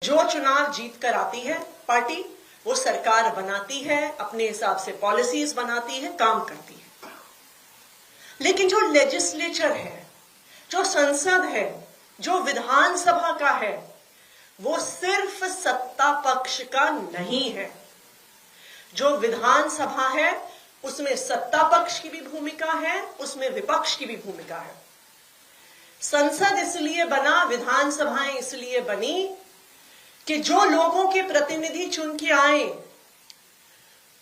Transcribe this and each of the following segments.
जो चुनाव जीत कर आती है पार्टी, वो सरकार बनाती है, अपने हिसाब से पॉलिसीज बनाती है, काम करती है। लेकिन जो लेजिस्लेचर है, जो संसद है, जो विधानसभा का है, वो सिर्फ सत्ता पक्ष का नहीं है। जो विधानसभा है उसमें सत्ता पक्ष की भी भूमिका है, उसमें विपक्ष की भी भूमिका है। संसद इसलिए बना, विधानसभाएं इसलिए बनी कि जो लोगों के प्रतिनिधि चुन के आए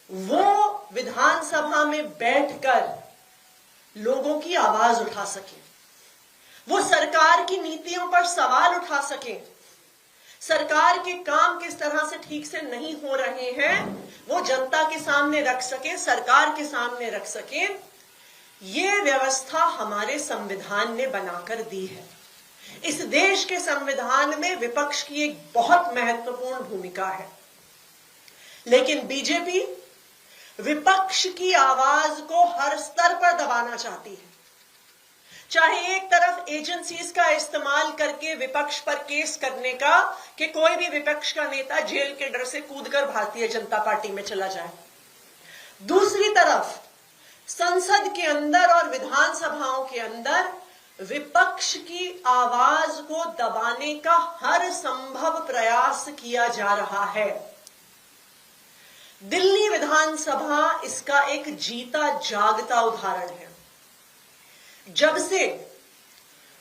वो विधानसभा में बैठकर लोगों की आवाज उठा सके, वो सरकार की नीतियों पर सवाल उठा सके, सरकार के काम किस तरह से ठीक से नहीं हो रहे हैं वो जनता के सामने रख सके, सरकार के सामने रख सके। ये व्यवस्था हमारे संविधान ने बनाकर दी है। इस देश के संविधान में विपक्ष की एक बहुत महत्वपूर्ण भूमिका है, लेकिन बीजेपी विपक्ष की आवाज को हर स्तर पर दबाना चाहती है। चाहे एक तरफ एजेंसीज का इस्तेमाल करके विपक्ष पर केस करने का कि कोई भी विपक्ष का नेता जेल के डर से कूदकर भारतीय जनता पार्टी में चला जाए, दूसरी तरफ संसद के अंदर और विधानसभाओं के अंदर विपक्ष की आवाज को दबाने का हर संभव प्रयास किया जा रहा है। दिल्ली विधानसभा इसका एक जीता जागता उदाहरण है। जब से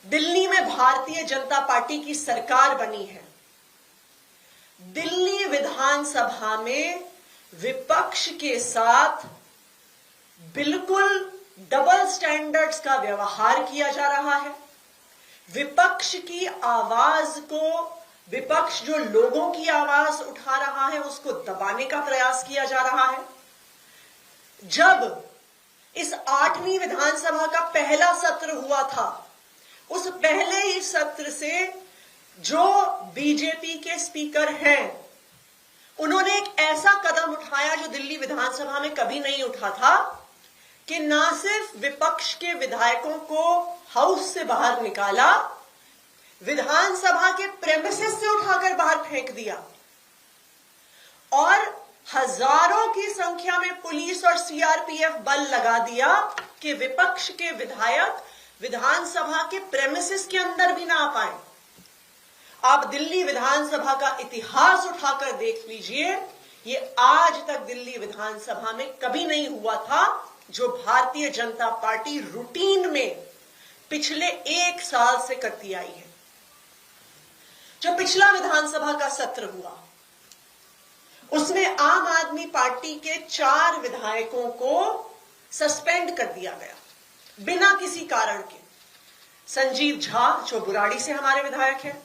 दिल्ली में भारतीय जनता पार्टी की सरकार बनी है, दिल्ली विधानसभा में विपक्ष के साथ बिल्कुल डबल स्टैंडर्ड्स का व्यवहार किया जा रहा है। विपक्ष की आवाज को, विपक्ष जो लोगों की आवाज उठा रहा है उसको दबाने का प्रयास किया जा रहा है। जब इस 8वीं विधानसभा का पहला सत्र हुआ था, उस पहले ही सत्र से जो बीजेपी के स्पीकर हैं उन्होंने एक ऐसा कदम उठाया जो दिल्ली विधानसभा में कभी नहीं उठा था कि ना सिर्फ विपक्ष के विधायकों को हाउस से बाहर निकाला, विधानसभा के प्रेमिसेस से उठाकर बाहर फेंक दिया और हजारों की संख्या में पुलिस और सीआरपीएफ बल लगा दिया कि विपक्ष के विधायक विधानसभा के प्रेमिसेस के अंदर भी ना आ पाए। आप दिल्ली विधानसभा का इतिहास उठाकर देख लीजिए, ये आज तक दिल्ली विधानसभा में कभी नहीं हुआ था जो भारतीय जनता पार्टी रूटीन में पिछले 1 साल से करती आई है। जो पिछला विधानसभा का सत्र हुआ उसमें आम आदमी पार्टी के 4 विधायकों को सस्पेंड कर दिया गया बिना किसी कारण के। संजीव झा जो बुराड़ी से हमारे विधायक हैं,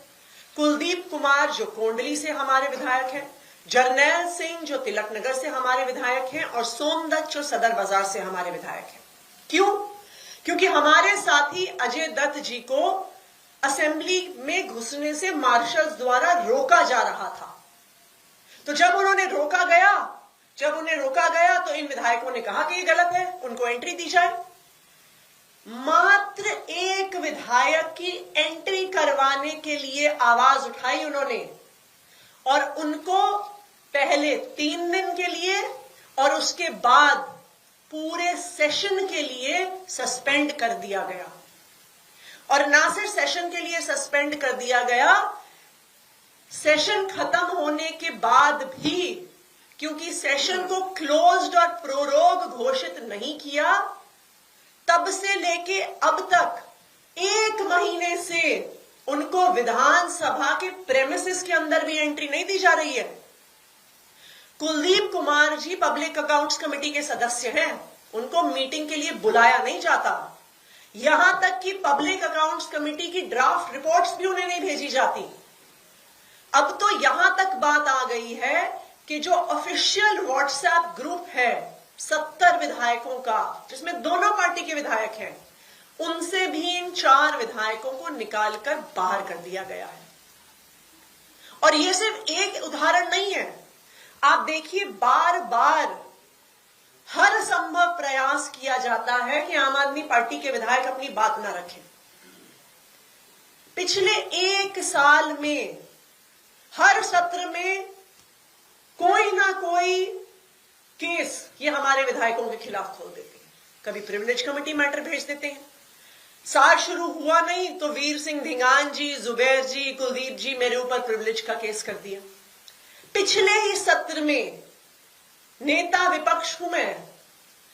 कुलदीप कुमार जो कोंडली से हमारे विधायक हैं, जरनैल सिंह जो तिलक नगर से हमारे विधायक हैं और सोमदत्त जो सदर बाजार से हमारे विधायक हैं। क्यों? क्योंकि हमारे साथी अजय दत्त जी को असेंबली में घुसने से मार्शल्स द्वारा रोका जा रहा था। तो जब उन्हें रोका गया तो इन विधायकों ने कहा कि ये गलत है, उनको एंट्री दी जाए। मात्र एक विधायक की एंट्री करवाने के लिए आवाज उठाई उन्होंने और उनको पहले 3 दिन के लिए और उसके बाद पूरे सेशन के लिए सस्पेंड कर दिया गया। और ना सिर्फ सेशन के लिए सस्पेंड कर दिया गया, सेशन खत्म होने के बाद भी, क्योंकि सेशन को क्लोज्ड और प्रोरोग घोषित नहीं किया, तब से लेके अब तक 1 महीने से उनको विधानसभा के प्रेमिसेस के अंदर भी एंट्री नहीं दी जा रही है। Kuldeep Kumar ji public accounts committee के सदस्य हैं, उनको मीटिंग के लिए बुलाया नहीं जाता। यहां तक कि पब्लिक अकाउंट्स कमेटी की ड्राफ्ट रिपोर्ट्स भी उन्हें नहीं भेजी जाती। अब तो यहां तक बात आ गई है कि जो ऑफिशियल व्हाट्सएप ग्रुप है 70 विधायकों का, जिसमें दोनों पार्टी के विधायक हैं, उनसे भी इन 4 विधायकों को निकालकर बाहर कर दिया गया है। और यह सिर्फ एक उदाहरण नहीं है। आप देखिए, बार बार हर संभव प्रयास किया जाता है कि आम आदमी पार्टी के विधायक अपनी बात ना रखें। पिछले 1 साल में हर सत्र में कोई ना कोई केस ये हमारे विधायकों के खिलाफ खोल देते हैं। कभी प्रिविलेज कमेटी मैटर भेज देते हैं, साल शुरू हुआ नहीं तो वीर सिंह धिंगान जी, जुबैर जी, कुलदीप जी मेरे ऊपर प्रिविलेज का केस कर दिया। पिछले ही सत्र में नेता विपक्ष हूं मैं,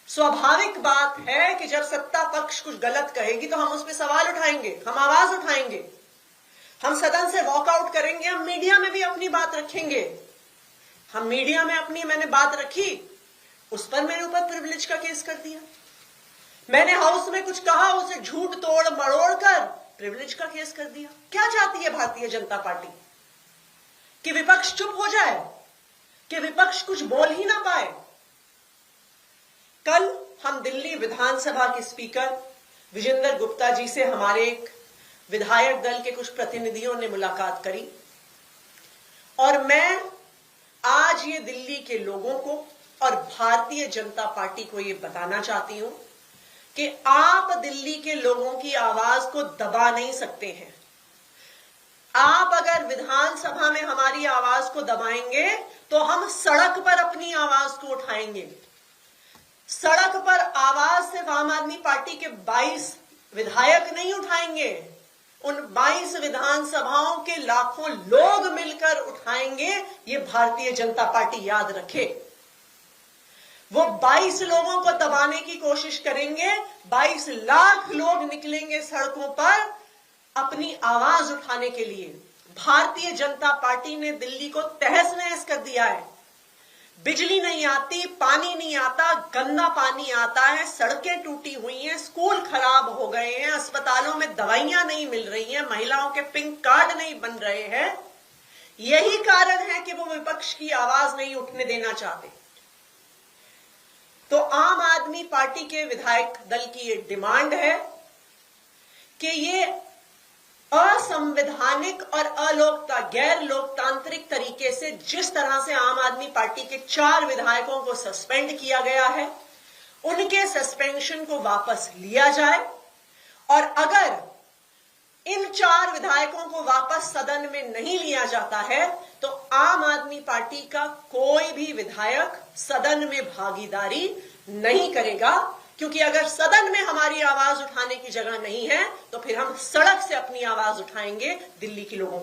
स्वाभाविक बात है कि जब सत्ता पक्ष कुछ गलत कहेगी तो हम उस पर सवाल उठाएंगे, हम आवाज उठाएंगे, हम सदन से वॉकआउट करेंगे, हम मीडिया में भी अपनी बात रखेंगे। हम मीडिया में अपनी मैंने बात रखी, उस पर मेरे ऊपर प्रिविलेज का केस कर दिया। मैंने हाउस में कुछ कहा, उसे झूठ तोड़ मरोड़ कर प्रिविलेज का केस कर दिया। क्या चाहती है भारतीय जनता पार्टी? कि विपक्ष चुप हो जाए, कि विपक्ष कुछ बोल ही ना पाए? कल हम दिल्ली विधानसभा के स्पीकर विजेंद्र गुप्ता जी से हमारे एक विधायक दल के कुछ प्रतिनिधियों ने मुलाकात करी और मैं आज ये दिल्ली के लोगों को और भारतीय जनता पार्टी को ये बताना चाहती हूं कि आप दिल्ली के लोगों की आवाज को दबा नहीं सकते हैं। आप अगर विधानसभा में हमारी आवाज को दबाएंगे तो हम सड़क पर अपनी आवाज को उठाएंगे। सड़क पर आवाज सिर्फ आम आदमी पार्टी के 22 विधायक नहीं उठाएंगे, उन 22 विधानसभाओं के लाखों लोग मिलकर उठाएंगे। ये भारतीय जनता पार्टी याद रखे। वो 22 लोगों को दबाने की कोशिश करेंगे, 22 लाख लोग निकलेंगे सड़कों पर अपनी आवाज उठाने के लिए। भारतीय जनता पार्टी ने दिल्ली को तहस नहस कर दिया है। बिजली नहीं आती, पानी नहीं आता, गंदा पानी आता है, सड़कें टूटी हुई हैं, स्कूल खराब हो गए हैं, अस्पतालों में दवाइयां नहीं मिल रही हैं, महिलाओं के पिंक कार्ड नहीं बन रहे हैं। यही कारण है कि वो विपक्ष की आवाज नहीं उठने देना चाहते। तो आम आदमी पार्टी के विधायक दल की ये डिमांड है कि ये असंवैधानिक और गैर लोकतांत्रिक तरीके से जिस तरह से आम आदमी पार्टी के 4 विधायकों को सस्पेंड किया गया है, उनके सस्पेंशन को वापस लिया जाए और अगर इन 4 विधायकों को वापस सदन में नहीं लिया जाता है तो आम आदमी पार्टी का कोई भी विधायक सदन में भागीदारी नहीं करेगा। क्योंकि अगर सदन में हमारी आवाज उठाने की जगह नहीं है तो फिर हम सड़क से अपनी आवाज उठाएंगे दिल्ली के लोगों की।